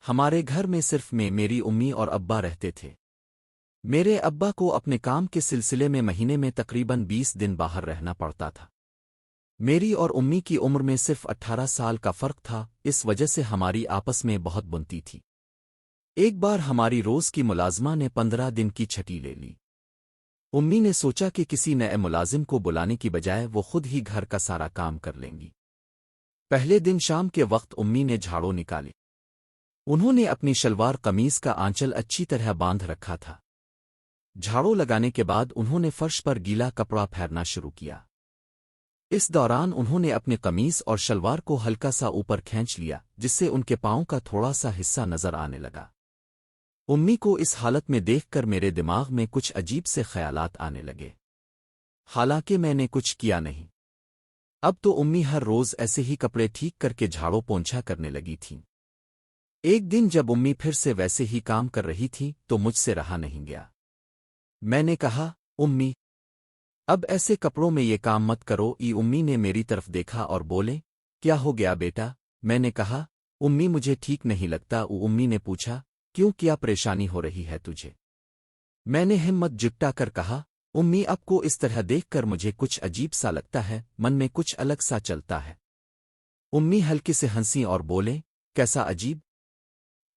ہمارے گھر میں صرف میری امی اور ابا رہتے تھے۔ میرے ابا کو اپنے کام کے سلسلے میں مہینے میں تقریباً 20 دن باہر رہنا پڑتا تھا۔ میری اور امی کی عمر میں صرف 18 سال کا فرق تھا، اس وجہ سے ہماری آپس میں بہت بنتی تھی۔ ایک بار ہماری روز کی ملازمہ نے 15 دن کی چھٹی لے لی۔ امی نے سوچا کہ کسی نئے ملازم کو بلانے کی بجائے وہ خود ہی گھر کا سارا کام کر لیں گی۔ پہلے دن شام کے وقت امی نے جھاڑو نکالی۔ انہوں نے اپنی شلوار قمیض کا آنچل اچھی طرح باندھ رکھا تھا۔ جھاڑو لگانے کے بعد انہوں نے فرش پر گیلا کپڑا پھیرنا شروع کیا۔ اس دوران انہوں نے اپنی قمیض اور شلوار کو ہلکا سا اوپر کھینچ لیا، جس سے ان کے پاؤں کا تھوڑا سا حصہ نظر آنے لگا۔ امی کو اس حالت میں دیکھ کر میرے دماغ میں کچھ عجیب سے خیالات آنے لگے، حالانکہ میں نے کچھ کیا نہیں۔ اب تو امی ہر روز ایسے ہی کپڑے ٹھیک کر کے جھاڑو پونچھا کرنے لگی تھیں۔ ایک دن جب امی پھر سے ویسے ہی کام کر رہی تھی تو مجھ سے رہا نہیں گیا۔ میں نے کہا، امی، اب ایسے کپڑوں میں یہ کام مت کرو۔ امی نے میری طرف دیکھا اور بولے، کیا ہو گیا بیٹا؟ میں نے کہا، امی مجھے ٹھیک نہیں لگتا۔ امی نے پوچھا، کیوں، کیا پریشانی ہو رہی ہے تجھے؟ میں نے ہمت جٹا کر کہا، امی آپ کو اس طرح دیکھ کر مجھے کچھ عجیب سا لگتا ہے، من میں کچھ الگ سا چلتا ہے۔ امی ہلکے سے ہنسی اور بولے، کیسا عجیب؟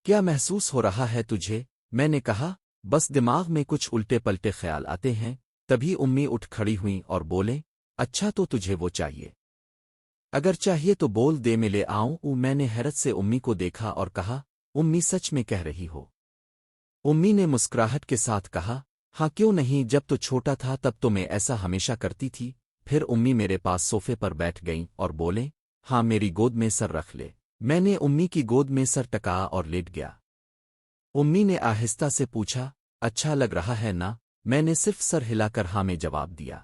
کیا محسوس ہو رہا ہے تجھے؟ میں نے کہا، بس دماغ میں کچھ الٹے پلٹے خیال آتے ہیں۔ تبھی امی اٹھ کھڑی ہوئیں اور بولے، اچھا تو تجھے وہ چاہیے؟ اگر چاہیے تو بول دے، میں لے آؤں۔ میں نے حیرت سے امی کو دیکھا اور کہا، امی سچ میں کہہ رہی ہو؟ امی نے مسکراہٹ کے ساتھ کہا، ہاں کیوں نہیں، جب تو چھوٹا تھا تب تو میں ایسا ہمیشہ کرتی تھی۔ پھر امی میرے پاس صوفے پر بیٹھ گئیں اور بولے، ہاں میری گود میں سر رکھ لے۔ میں نے امی کی گود میں سر ٹکایا اور لیٹ گیا۔ امی نے آہستہ سے پوچھا، اچھا لگ رہا ہے نا؟ میں نے صرف سر ہلا کر ہاں میں جواب دیا۔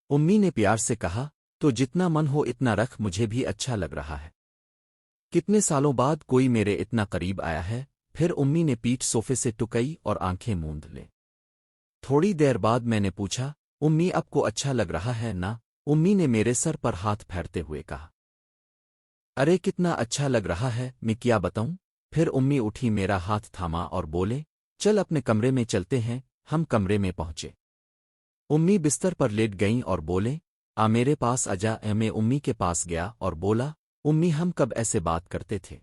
امی نے پیار سے کہا، تو جتنا من ہو اتنا رکھ، مجھے بھی اچھا لگ رہا ہے۔ کتنے سالوں بعد کوئی میرے اتنا قریب آیا ہے۔ پھر امی نے پیٹھ صوفے سے ٹکئی اور آنکھیں موند لے۔ تھوڑی دیر بعد میں نے پوچھا، امی آپ کو اچھا لگ رہا ہے نا؟ امی نے میرے سر پر ہاتھ پھیرتے ہوئے کہا، ارے کتنا اچھا لگ رہا ہے، میں کیا بتاؤں؟ پھر امی اٹھی، میرا ہاتھ تھاما اور بولے، چل اپنے کمرے میں چلتے ہیں۔ ہم کمرے میں پہنچے۔ امی بستر پر لیٹ گئیں اور بولے، میرے پاس آجا۔ میں امی کے پاس گیا اور بولا، امی ہم کب ایسے بات کرتے تھے؟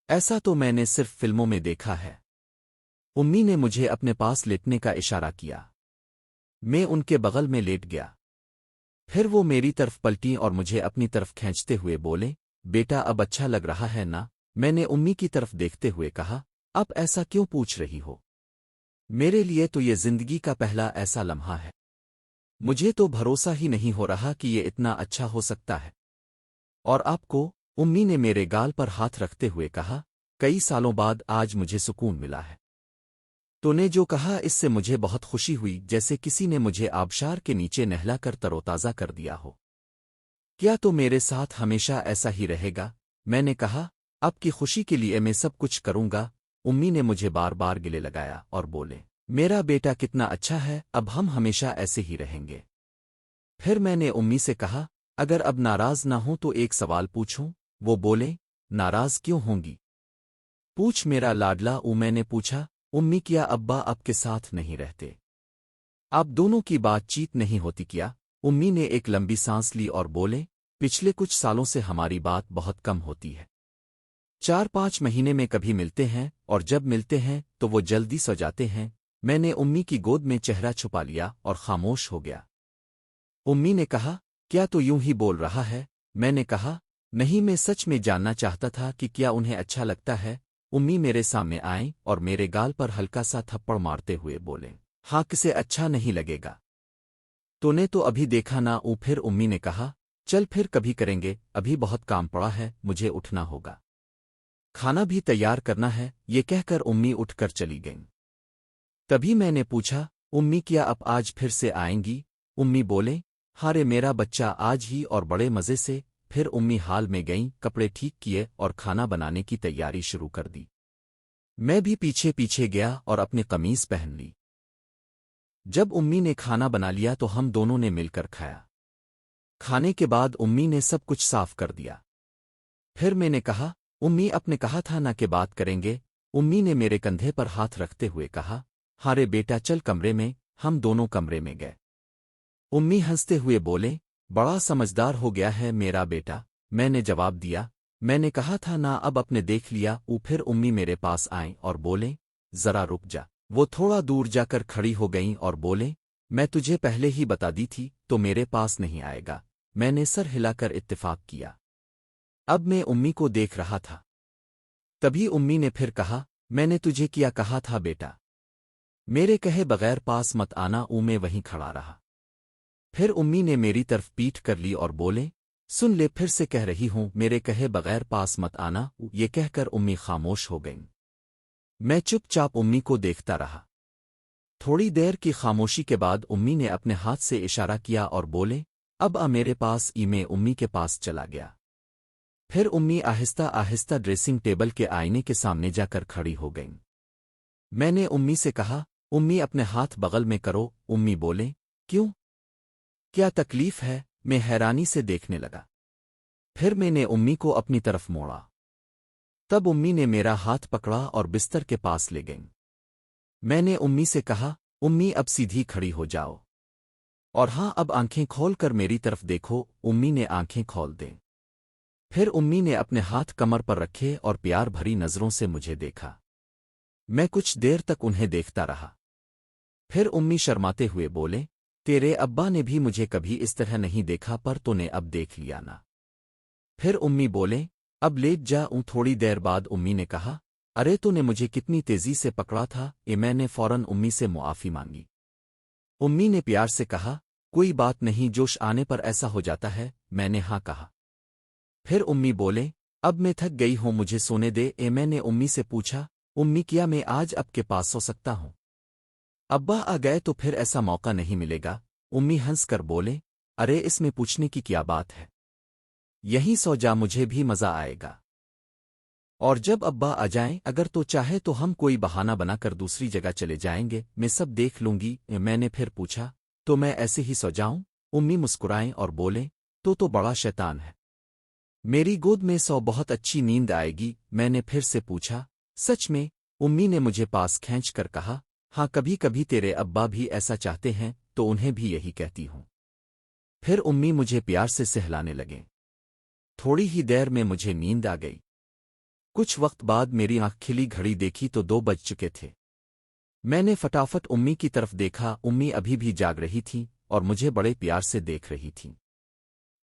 ایسا تو میں نے صرف فلموں میں دیکھا ہے۔ امی نے مجھے اپنے پاس لیٹنے کا اشارہ کیا۔ میں ان کے بغل میں لیٹ گیا۔ پھر وہ میری طرف پلٹی اور مجھے اپنی طرف کھینچتے ہوئے بولے، بیٹا اب اچھا لگ رہا ہے نا؟ میں نے امی کی طرف دیکھتے ہوئے کہا، اب ایسا کیوں پوچھ رہی ہو؟ میرے لیے تو یہ زندگی کا پہلا ایسا لمحہ ہے۔ مجھے تو بھروسہ ہی نہیں ہو رہا کہ یہ اتنا اچھا ہو سکتا ہے۔ اور آپ کو؟ امی نے میرے گال پر ہاتھ رکھتے ہوئے کہا، کئی سالوں بعد آج مجھے سکون ملا ہے۔ تو نے جو کہا اس سے مجھے بہت خوشی ہوئی، جیسے کسی نے مجھے آبشار کے نیچے نہلا کر تروتازہ کر دیا ہو۔ کیا تو میرے ساتھ ہمیشہ ایسا ہی رہے گا؟ میں نے کہا، آپ کی خوشی کے لیے میں سب کچھ کروں گا۔ امی نے مجھے بار بار گلے لگایا اور بولے، میرا بیٹا کتنا اچھا ہے، اب ہم ہمیشہ ایسے ہی رہیں گے۔ پھر میں نے امی سے کہا، اگر اب ناراض نہ ہوں تو ایک سوال پوچھوں؟ وہ بولے، ناراض کیوں ہوں گی؟ پوچھ میرا لاڈلا۔ میں نے پوچھا، امی کیا ابا آپ کے ساتھ نہیں رہتے؟ آپ دونوں کی بات چیت نہیں ہوتی کیا؟ امی نے ایک لمبی سانس لی اور بولے، پچھلے کچھ سالوں سے ہماری بات بہت کم ہوتی ہے۔ 4-5 مہینے میں کبھی ملتے ہیں، اور جب ملتے ہیں تو وہ جلدی سو جاتے ہیں۔ میں نے امی کی گود میں چہرہ چھپا لیا اور خاموش ہو گیا۔ امی نے کہا، کیا تو یوں ہی بول رہا ہے؟ میں نے کہا، نہیں، میں سچ میں جاننا چاہتا تھا کہ کیا انہیں اچھا لگتا ہے۔ امی میرے سامنے آئیں اور میرے گال پر ہلکا سا تھپڑ مارتے ہوئے بولے، ہاں کسے اچھا نہیں لگے گا؟ تو نے تو ابھی دیکھا نا۔ پھر امی نے کہا، چل پھر کبھی کریں گے، ابھی بہت کام پڑا ہے، مجھے اٹھنا ہوگا، کھانا بھی تیار کرنا ہے۔ یہ کہہ کر امی اٹھ کر چلی گئیں۔ تبھی میں نے پوچھا، امی کیا اب آج پھر سے آئیں گی؟ امی بولے، ہارے میرا بچہ آج ہی، اور بڑے مزے سے۔ پھر امی حال میں گئیں، کپڑے ٹھیک کیے اور کھانا بنانے کی تیاری شروع کر دی۔ میں بھی پیچھے پیچھے گیا اور اپنی قمیض پہن لی۔ جب امی نے کھانا بنا لیا تو ہم دونوں نے مل کر کھایا۔ کھانے کے بعد امی نے سب کچھ صاف کر دیا۔ پھر میں نے کہا، उम्मी अपने कहा था ना कि बात करेंगे। उम्मी ने मेरे कंधे पर हाथ रखते हुए कहा, हारे बेटा चल कमरे में। हम दोनों कमरे में गए। उम्मी हंसते हुए बोले, बड़ा समझदार हो गया है मेरा बेटा। मैंने जवाब दिया, मैंने कहा था ना अब अपने देख लिया। फिर उम्मी मेरे पास आए और बोले, जरा रुक जा। वो थोड़ा दूर जाकर खड़ी हो गईं और बोले, मैं तुझे पहले ही बता दी थी तो मेरे पास नहीं आएगा। मैंने सर हिलाकर इत्तेफाक किया। अब मैं उम्मी को देख रहा था। तभी उम्मी ने फिर कहा, मैंने तुझे क्या कहा था बेटा? मेरे कहे बगैर पास मत आना। मैं वहीं खड़ा रहा। फिर उम्मी ने मेरी तरफ पीठ कर ली और बोले, सुन ले फिर से कह रही हूं, मेरे कहे बगैर पास मत आना। ये कहकर उम्मी खामोश हो गईं। मैं चुपचाप उम्मी को देखता रहा। थोड़ी देर की खामोशी के बाद उम्मी ने अपने हाथ से इशारा किया और बोले, अब आ मेरे पास। मैं उम्मी के पास चला गया। फिर उम्मी आहिस्ता आहिस्ता ड्रेसिंग टेबल के आईने के सामने जाकर खड़ी हो गईं। मैंने उम्मी से कहा, उम्मी अपने हाथ बगल में करो। उम्मी बोले, क्यों? क्या तकलीफ है? मैं हैरानी से देखने लगा। फिर मैंने उम्मी को अपनी तरफ मोड़ा। तब उम्मी ने मेरा हाथ पकड़ा और बिस्तर के पास ले गईं। मैंने उम्मी से कहा, उम्मी अब सीधी खड़ी हो जाओ। और हाँ, अब आंखें खोल कर मेरी तरफ देखो। उम्मी ने आंखें खोल दें। फिर उम्मी ने अपने हाथ कमर पर रखे और प्यार भरी नजरों से मुझे देखा। मैं कुछ देर तक उन्हें देखता रहा। फिर उम्मी शर्माते हुए बोले, तेरे अब्बा ने भी मुझे कभी इस तरह नहीं देखा, पर तूने अब देख लिया ना। फिर उम्मी बोले, अब लेट जा। थोड़ी देर बाद उम्मी ने कहा, अरे तूने मुझे कितनी तेजी से पकड़ा था। मैंने फौरन उम्मी से मुआफी मांगी। उम्मी ने प्यार से कहा, कोई बात नहीं, जोश आने पर ऐसा हो जाता है। मैंने हाँ कहा। फिर उम्मी बोले, अब मैं थक गई हूं, मुझे सोने दे। मैंने उम्मी से पूछा, उम्मी क्या मैं आज आपके पास सो सकता हूं? अब्बा आ गए तो फिर ऐसा मौका नहीं मिलेगा। उम्मी हंसकर बोले, अरे इसमें पूछने की क्या बात है? यहीं सो जा, मुझे भी मजा आएगा। और जब अब्बा आ जाएं, अगर तो चाहे तो हम कोई बहाना बनाकर दूसरी जगह चले जाएंगे, मैं सब देख लूंगी। मैंने फिर पूछा, तो मैं ऐसे ही सो जाऊं? उम्मी मुस्कुराएं और बोले, तो बड़ा शैतान है। मेरी गोद में सो, बहुत अच्छी नींद आएगी। मैंने फिर से पूछा, सच में? उम्मी ने मुझे पास खींच कर कहा, हाँ, कभी कभी तेरे अब्बा भी ऐसा चाहते हैं तो उन्हें भी यही कहती हूं। फिर उम्मी मुझे प्यार से सहलाने लगे। थोड़ी ही देर में मुझे नींद आ गई। कुछ वक्त बाद मेरी आंख खिली, घड़ी देखी तो 2 बज चुके थे। मैंने फटाफट उम्मी की तरफ देखा। उम्मी अभी भी जाग रही थी और मुझे बड़े प्यार से देख रही थी।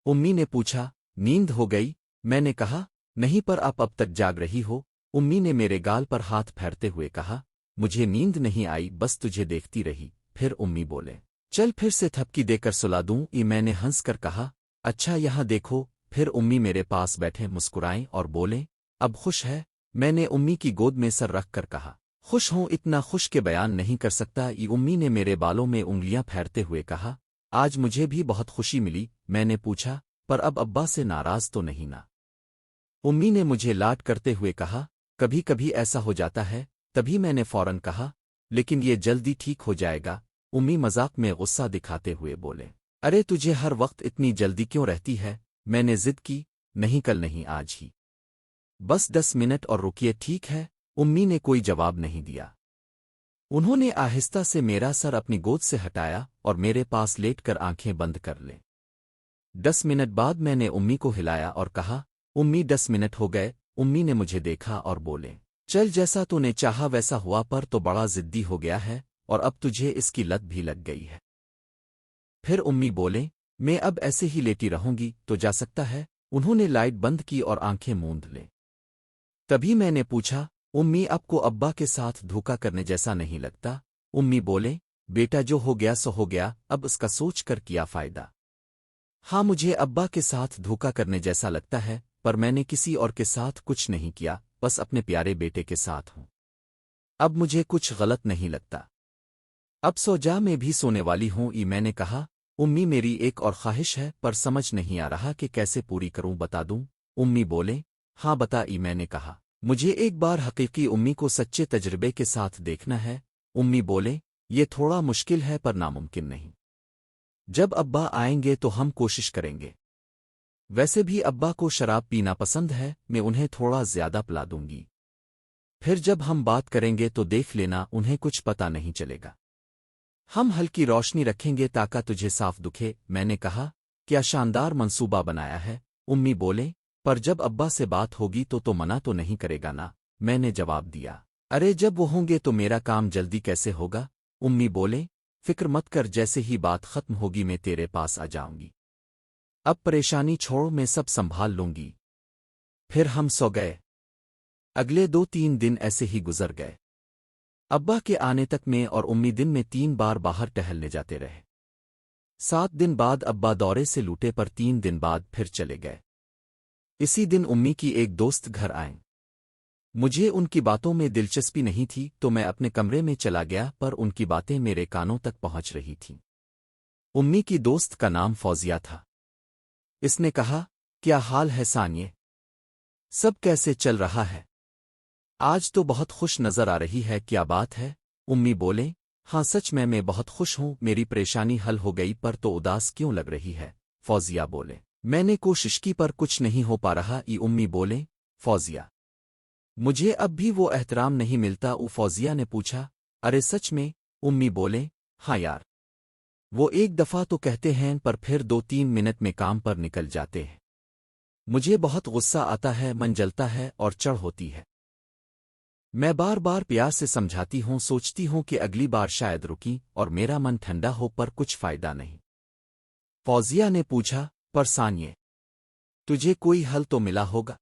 उम्मी ने पूछा, नींद हो गई? मैंने कहा, नहीं, पर आप अब तक जाग रही हो। उम्मी ने मेरे गाल पर हाथ फेरते हुए कहा, मुझे नींद नहीं आई, बस तुझे देखती रही। फिर उम्मी बोले, चल फिर से थपकी देकर सुला दूं? मैंने हंसकर कहा, अच्छा यहाँ देखो। फिर उम्मी मेरे पास बैठे मुस्कुराएं और बोले, अब खुश है? मैंने उम्मी की गोद में सर रख कर कहा, खुश हूं, इतना खुश के बयान नहीं कर सकता। उम्मी ने मेरे बालों में उंगलियां फेरते हुए कहा, आज मुझे भी बहुत खुशी मिली। मैंने पूछा, पर अब अब्बा से नाराज तो नहीं ना? उम्मी ने मुझे लाड करते हुए कहा, कभी कभी ऐसा हो जाता है। तभी मैंने फौरन कहा, लेकिन ये जल्दी ठीक हो जाएगा। उम्मी मजाक में गुस्सा दिखाते हुए बोले, अरे तुझे हर वक्त इतनी जल्दी क्यों रहती है? मैंने जिद की, नहीं कल नहीं आज ही, बस 10 मिनट और रुकिए, ठीक है? उम्मी ने कोई जवाब नहीं दिया। उन्होंने आहिस्ता से मेरा सर अपनी गोद से हटाया और मेरे पास लेटकर आंखें बंद कर ले। 10 मिनट बाद मैंने उम्मी को हिलाया और कहा, उम्मी 10 मिनट हो गए। उम्मी ने मुझे देखा और बोले, चल जैसा तूने चाहा वैसा हुआ, पर तो बड़ा जिद्दी हो गया है और अब तुझे इसकी लत भी लग गई है। फिर उम्मी बोले, मैं अब ऐसे ही लेटी रहूंगी तो जा सकता है? उन्होंने लाइट बंद की और आंखें मूंद ले। तभी मैंने पूछा, उम्मी आपको अब्बा के साथ धोखा करने जैसा नहीं लगता? उम्मी बोले, बेटा जो हो गया सो हो गया, अब उसका सोच कर क्या फायदा? हाँ, मुझे अब्बा के साथ धोखा करने जैसा लगता है, पर मैंने किसी और के साथ कुछ नहीं किया, बस अपने प्यारे बेटे के साथ हूं। अब मुझे कुछ गलत नहीं लगता। अब सो जा, मैं भी सोने वाली हूं। मैंने कहा, उम्मी मेरी एक और ख्वाहिश है, पर समझ नहीं आ रहा कि कैसे पूरी करूं, बता दूं? उम्मी बोले, हाँ बता। मैंने कहा, मुझे एक बार हकीकी उम्मी को सच्चे तजर्बे के साथ देखना है। उम्मी बोले, ये थोड़ा मुश्किल है पर नामुमकिन नहीं। जब अब्बा आएंगे तो हम कोशिश करेंगे। वैसे भी अब्बा को शराब पीना पसंद है, मैं उन्हें थोड़ा ज्यादा पिला दूंगी। फिर जब हम बात करेंगे तो देख लेना, उन्हें कुछ पता नहीं चलेगा। हम हल्की रोशनी रखेंगे ताकि तुझे साफ दिखे। मैंने कहा, क्या शानदार मंसूबा बनाया है। उम्मी बोले, पर जब अब्बा से बात होगी तो मना तो नहीं करेगा ना। मैंने जवाब दिया, अरे जब वो होंगे तो मेरा काम जल्दी कैसे होगा। उम्मी बोले, फिक्र मत कर, जैसे ही बात खत्म होगी मैं तेरे पास आ जाऊंगी। अब परेशानी छोड़, मैं सब संभाल लूंगी। फिर हम सो गए। अगले 2-3 दिन ऐसे ही गुजर गए। अब्बा के आने तक मैं और उम्मी दिन में 3 बार बाहर टहलने जाते रहे। 7 दिन बाद अब्बा दौरे से लूटे, पर 3 दिन बाद फिर चले गए। इसी दिन उम्मी की एक दोस्त घर आए। मुझे उनकी बातों में दिलचस्पी नहीं थी तो मैं अपने कमरे में चला गया, पर उनकी बातें मेरे कानों तक पहुंच रही थीं। उम्मी की दोस्त का नाम फौजिया था। इसने कहा, क्या हाल है सानिए? सब कैसे चल रहा है? आज तो बहुत खुश नजर आ रही है, क्या बात है? उम्मी बोले, हाँ सच में मैं बहुत खुश हूँ, मेरी परेशानी हल हो गई, पर तो उदास क्यों लग रही है? फौजिया बोले, मैंने कोशिश की पर कुछ नहीं हो पा रहा। उम्मी बोले, फौजिया, मुझे अब भी वो एहतराम नहीं मिलता। फौजिया ने पूछा, अरे सच में? उम्मी बोले, हाँ यार, वो एक दफा तो कहते हैं पर फिर 2-3 मिनट में काम पर निकल जाते हैं। मुझे बहुत गुस्सा आता है, मन जलता है और चढ़ होती है। मैं बार बार प्यार से समझाती हूँ, सोचती हूँ कि अगली बार शायद रुकी और मेरा मन ठंडा हो, पर कुछ फायदा नहीं। फौजिया ने पूछा, पर सानिए, तुझे कोई हल तो मिला होगा?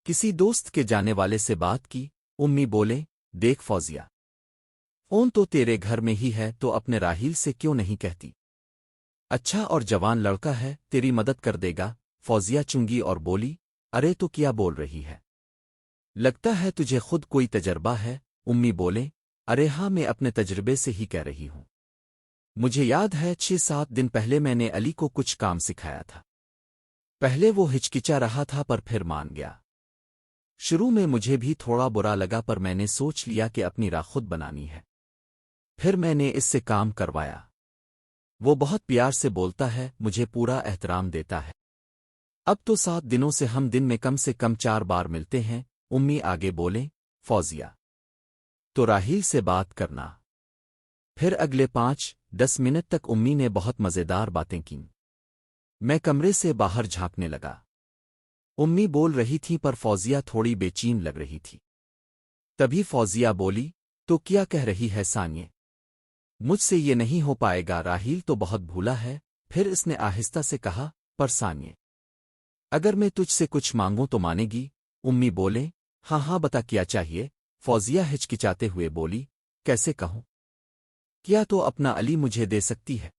किसी दोस्त के जाने वाले से बात की? उम्मी बोले, देख फौजिया, फोन तो तेरे घर में ही है, तो अपने राहील से क्यों नहीं कहती? अच्छा और जवान लड़का है, तेरी मदद कर देगा। फौजिया चुंगी और बोली, अरे तो क्या बोल रही है? लगता है तुझे खुद कोई तजर्बा है। उम्मी बोले, अरे हाँ, मैं अपने तजर्बे से ही कह रही हूँ। मुझे याद है 6-7 दिन पहले मैंने अली को कुछ काम सिखाया था। पहले वो हिचकिचा रहा था पर फिर मान गया। शुरू में मुझे भी थोड़ा बुरा लगा, पर मैंने सोच लिया कि अपनी राह खुद बनानी है। फिर मैंने इससे काम करवाया। वो बहुत प्यार से बोलता है, मुझे पूरा एहतराम देता है। अब तो 7 दिनों से हम दिन में कम से कम 4 बार मिलते हैं। उम्मी आगे बोले, फौजिया, तो राहील से बात करना। फिर अगले 5-10 मिनट तक उम्मी ने बहुत मज़ेदार बातें कीं। मैं कमरे से बाहर झांकने लगा। उम्मी बोल रही थी पर फौजिया थोड़ी बेचैन लग रही थी। तभी फौजिया बोली, तो क्या कह रही है सानिए? मुझसे ये नहीं हो पाएगा, राहील तो बहुत भूला है। फिर इसने आहिस्ता से कहा, पर सानिए, अगर मैं तुझसे कुछ मांगूं तो मानेगी? उम्मी बोले, हाँ हाँ बता क्या चाहिए? फौजिया हिचकिचाते हुए बोली, कैसे कहूं? क्या तो अपना अली मुझे दे सकती है?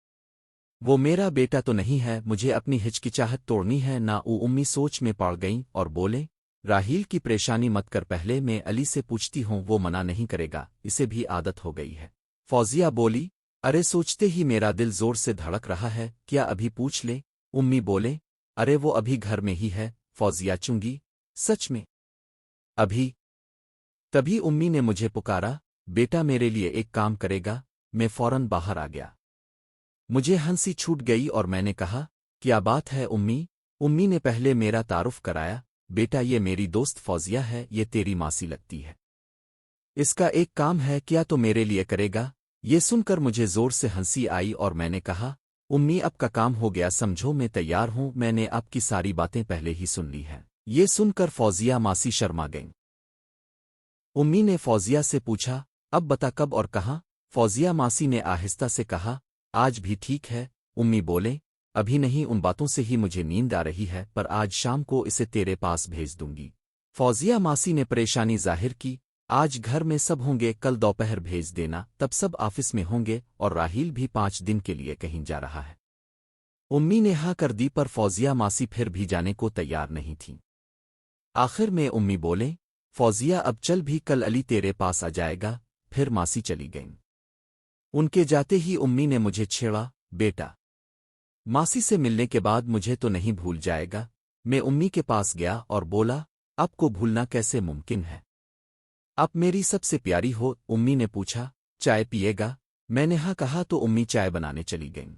वो मेरा बेटा तो नहीं है, मुझे अपनी हिचकिचाहट तोड़नी है ना। उम्मी सोच में पड़ गईं और बोले, राहील की परेशानी मत कर, पहले मैं अली से पूछती हूँ, वो मना नहीं करेगा, इसे भी आदत हो गई है। फौजिया बोली, अरे सोचते ही मेरा दिल जोर से धड़क रहा है, क्या अभी पूछ ले? उम्मी बोले, अरे वो अभी घर में ही है। फौजिया चुंगी, सच में? अभी? तभी उम्मी ने मुझे पुकारा, बेटा मेरे लिए एक काम करेगा? मैं फौरन बाहर आ गया। मुझे हंसी छूट गई और मैंने कहा, क्या बात है उम्मी? उम्मी ने पहले मेरा तारुफ कराया, बेटा ये मेरी दोस्त फौजिया है, ये तेरी मासी लगती है। इसका एक काम है, क्या तो मेरे लिए करेगा? ये सुनकर मुझे जोर से हंसी आई और मैंने कहा, उम्मी अब का काम हो गया, समझो मैं तैयार हूँ, मैंने आपकी सारी बातें पहले ही सुन ली हैं। ये सुनकर फौजिया मासी शर्मा गईं। उम्मी ने फौजिया से पूछा, अब बता कब और कहाँ? फौजिया मासी ने आहिस्ता से कहा, आज भी ठीक है। उम्मी बोले, अभी नहीं, उन बातों से ही मुझे नींद आ रही है, पर आज शाम को इसे तेरे पास भेज दूंगी। फौजिया मासी ने परेशानी जाहिर की, आज घर में सब होंगे, कल दोपहर भेज देना, तब सब ऑफिस में होंगे और राहील भी 5 दिन के लिए कहीं जा रहा है। उम्मी ने हाँ कर दी, पर फौजिया मासी फिर भी जाने को तैयार नहीं थी। आखिर में उम्मी बोले, फौजिया अब चल भी, कल अली तेरे पास आ जाएगा। फिर मासी चली गईं। उनके जाते ही उम्मी ने मुझे छेड़ा, बेटा मासी से मिलने के बाद मुझे तो नहीं भूल जाएगा? मैं उम्मी के पास गया और बोला, आपको भूलना कैसे मुमकिन है? आप मेरी सबसे प्यारी हो। उम्मी ने पूछा, चाय पिएगा? मैंने हाँ कहा तो उम्मी चाय बनाने चली गईं।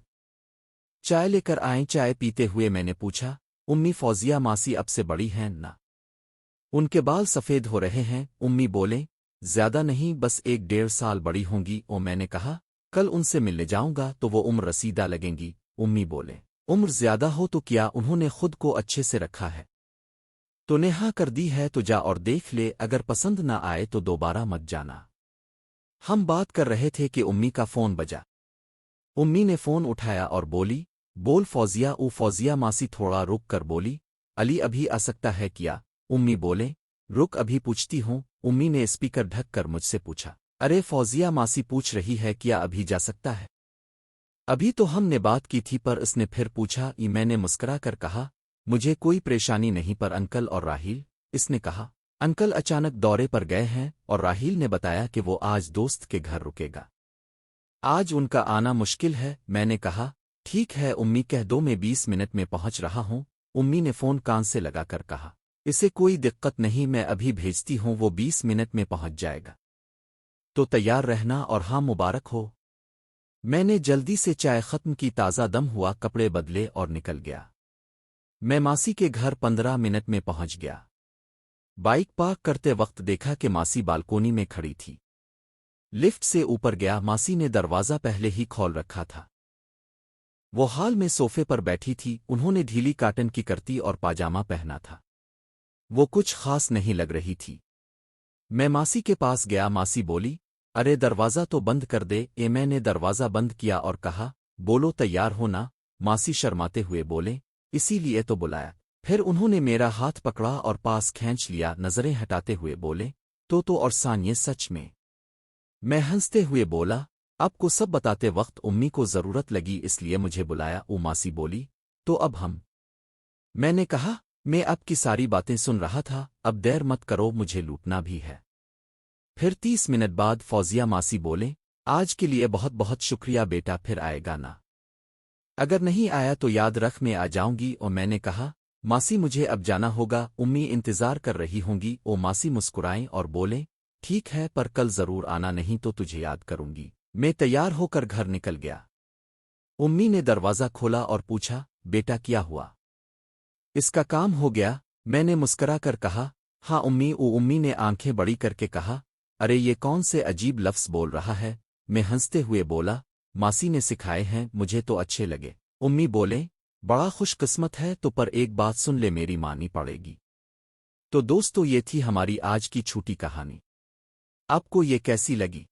चाय लेकर आए। चाय पीते हुए मैंने पूछा, امی فوزیہ ماسی اب سے بڑی ہیں نہ؟ ان کے بال سفید ہو رہے ہیں۔ امی بولیں زیادہ نہیں، بس 1 1.5 سال بڑی ہوں گی۔ میں نے کہا کل ان سے ملنے جاؤں گا تو وہ عمر رسیدہ لگیں گی۔ امی بولے عمر زیادہ ہو تو کیا، انہوں نے خود کو اچھے سے رکھا ہے تو نہا کر دی ہے تو جا اور دیکھ لے، اگر پسند نہ آئے تو دوبارہ مت جانا۔ ہم بات کر رہے تھے کہ امی کا فون بجا۔ امی نے فون اٹھایا اور بولی بول فوزیہ۔ فوزیہ ماسی تھوڑا رک کر بولی علی ابھی آ سکتا ہے کیا؟ امی بولے رک ابھی پوچھتی ہوں۔ امی نے اسپیکر ڈھک کر مجھ سے پوچھا ارے فوزیہ ماسی پوچھ رہی ہے کیا ابھی جا سکتا ہے؟ ابھی تو ہم نے بات کی تھی پر اس نے پھر پوچھا میں نے مسکرا کر کہا مجھے کوئی پریشانی نہیں پر انکل اور راہیل؟ اس نے کہا انکل اچانک دورے پر گئے ہیں اور راہیل نے بتایا کہ وہ آج دوست کے گھر رکے گا، آج ان کا آنا مشکل ہے۔ میں نے کہا ٹھیک ہے امی کہہ دو میں 20 منٹ میں پہنچ رہا ہوں۔ امی نے فون کان سے لگا کر کہا اسے کوئی دقت نہیں، میں ابھی بھیجتی ہوں، وہ 20 منٹ میں پہنچ جائے گا، تو تیار رہنا اور ہاں مبارک ہو۔ میں نے جلدی سے چائے ختم کی، تازہ دم ہوا، کپڑے بدلے اور نکل گیا۔ میں ماسی کے گھر 15 منٹ میں پہنچ گیا۔ بائک پارک کرتے وقت دیکھا کہ ماسی بالکونی میں کھڑی تھی۔ لفٹ سے اوپر گیا، ماسی نے دروازہ پہلے ہی کھول رکھا تھا۔ وہ حال میں صوفے پر بیٹھی تھی، انہوں نے ڈھیلی کاٹن کی کرتی اور پاجامہ پہنا تھا، وہ کچھ خاص نہیں لگ رہی تھی۔ میں ماسی کے پاس گیا، ماسی بولی ارے دروازہ تو بند کر دے۔ میں نے دروازہ بند کیا اور کہا بولو تیار ہو نا؟ ماسی شرماتے ہوئے بولے اسی لیے تو بلایا۔ پھر انہوں نے میرا ہاتھ پکڑا اور پاس کھینچ لیا، نظریں ہٹاتے ہوئے بولے تو اور سانیے سچ میں؟ میں ہنستے ہوئے بولا آپ کو سب بتاتے وقت امی کو ضرورت لگی اس لیے مجھے بلایا۔ ماسی بولی تو اب ہم؟ میں نے کہا میں آپ کی ساری باتیں سن رہا تھا، اب دیر مت کرو، مجھے لوٹنا بھی ہے۔ پھر 30 منٹ بعد فوزیہ ماسی بولے آج کے لیے بہت بہت شکریہ بیٹا، پھر آئے گا نا؟ اگر نہیں آیا تو یاد رکھ میں آ جاؤں گی۔ اور میں نے کہا ماسی مجھے اب جانا ہوگا، امی انتظار کر رہی ہوں گی۔ ماسی مسکرائیں اور بولیں ٹھیک ہے پر کل ضرور آنا، نہیں تو تجھے یاد کروں گی۔ میں تیار ہو کر گھر نکل گیا۔ امی نے دروازہ کھولا اور پوچھا بیٹا کیا ہوا؟ اس کا کام ہو گیا؟ میں نے مسکرا کر کہا ہاں امی۔ امی نے آنکھیں بڑی کر کے کہا ارے یہ کون سے عجیب لفظ بول رہا ہے؟ میں ہنستے ہوئے بولا ماسی نے سکھائے ہیں، مجھے تو اچھے لگے۔ امی بولیں بڑا خوش قسمت ہے تو پر ایک بات سن لے، میری مانی پڑے گی۔ تو دوستو یہ تھی ہماری آج کی چھوٹی کہانی، آپ کو یہ کیسی لگی؟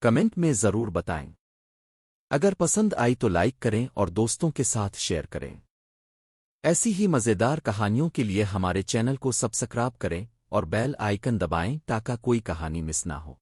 کمنٹ میں ضرور بتائیں۔ اگر پسند آئی تو لائک کریں اور دوستوں کے ساتھ شیئر کریں۔ ایسی ہی مزیدار کہانیوں کے لیے ہمارے چینل کو سبسکرائب کریں اور بیل آئیکن دبائیں تاکہ کوئی کہانی مس نہ ہو۔